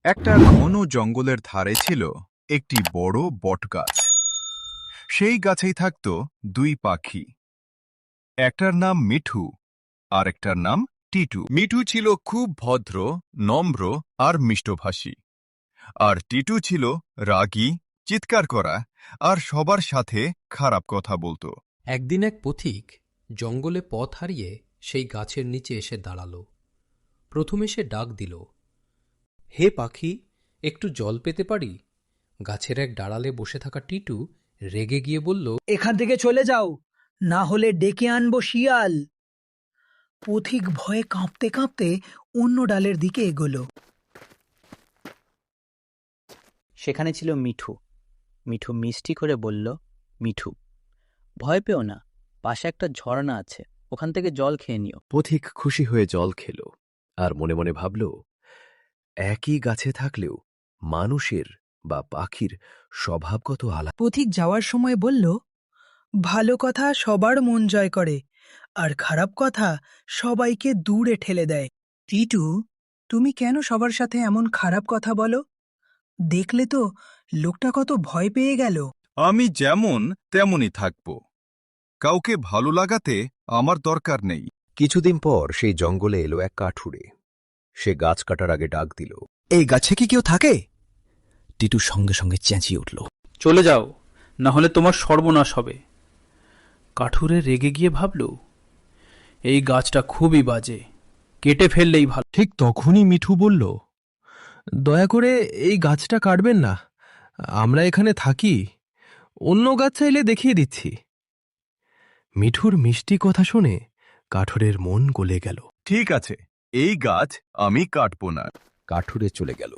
একটা ঘন জঙ্গলের ধারে ছিল একটি বড় বটগাছ। সেই গাছেই থাকত দুই পাখি, একটার নাম মিঠু আর একটার নাম টিটু। মিঠু ছিল খুব ভদ্র, নম্র আর মিষ্টভাষী, আর টিটু ছিল রাগী, চিৎকার করা আর সবার সাথে খারাপ কথা বলতো। একদিন এক পথিক জঙ্গলে পথ হারিয়ে সেই গাছের নিচে এসে দাঁড়াল। প্রথমে সে ডাক দিল, হে পাখি, একটু জল পেতে পারি? গাছের এক ডাড়ালে বসে থাকা টিটু রেগে গিয়ে বলল, এখান থেকে চলে যাও, না হলে ডেকে আনবো শিয়াল। পথিক ভয়ে কাঁপতে কাঁপতে অন্য ডালের দিকে এগোলো। সেখানে ছিল মিঠু। মিঠু মিষ্টি করে বলল, মিঠু, ভয় পেও না, পাশে একটা ঝর্ণা আছে, ওখান থেকে জল খেয়ে নিও। পথিক খুশি হয়ে জল খেল আর মনে মনে ভাবল, একই গাছে থাকলেও মানুষের বা পাখির স্বভাব কত আলাদা। পথিক যাওয়ার সময় বলল, ভালো কথা সবার মন জয় করে, আর খারাপ কথা সবাইকে দূরে ঠেলে দেয়। টিটু, তুমি কেন সবার সাথে এমন খারাপ কথা বলো? দেখলে তো লোকটা কত ভয় পেয়ে গেল। আমি যেমন তেমনই থাকব, কাউকে ভালো লাগাতে আমার দরকার নেই। কিছুদিন পর সেই জঙ্গলে এলো এক কাঠুরে। সে গাছ কাটার আগে ডাক দিল, এই গাছে কি কেউ থাকে? টিটু সঙ্গে সঙ্গে চেঁচিয়ে উঠল, চলে যাও, না হলে তোমার সর্বনাশ হবে। কাঠুরে রেগে গিয়ে ভাবল, এই গাছটা খুবই বাজে, কেটে ফেললেই ভালো। ঠিক তখনই মিঠু বলল, দয়া করে এই গাছটা কাটবেন না, আমরা এখানে থাকি, অন্য গাছ চাইলে দেখিয়ে দিচ্ছি। মিঠুর মিষ্টি কথা শুনে কাঠুরের মন গলে গেল। ঠিক আছে, এই গাছ আমি কাটব না। কাঠুরে চলে গেল।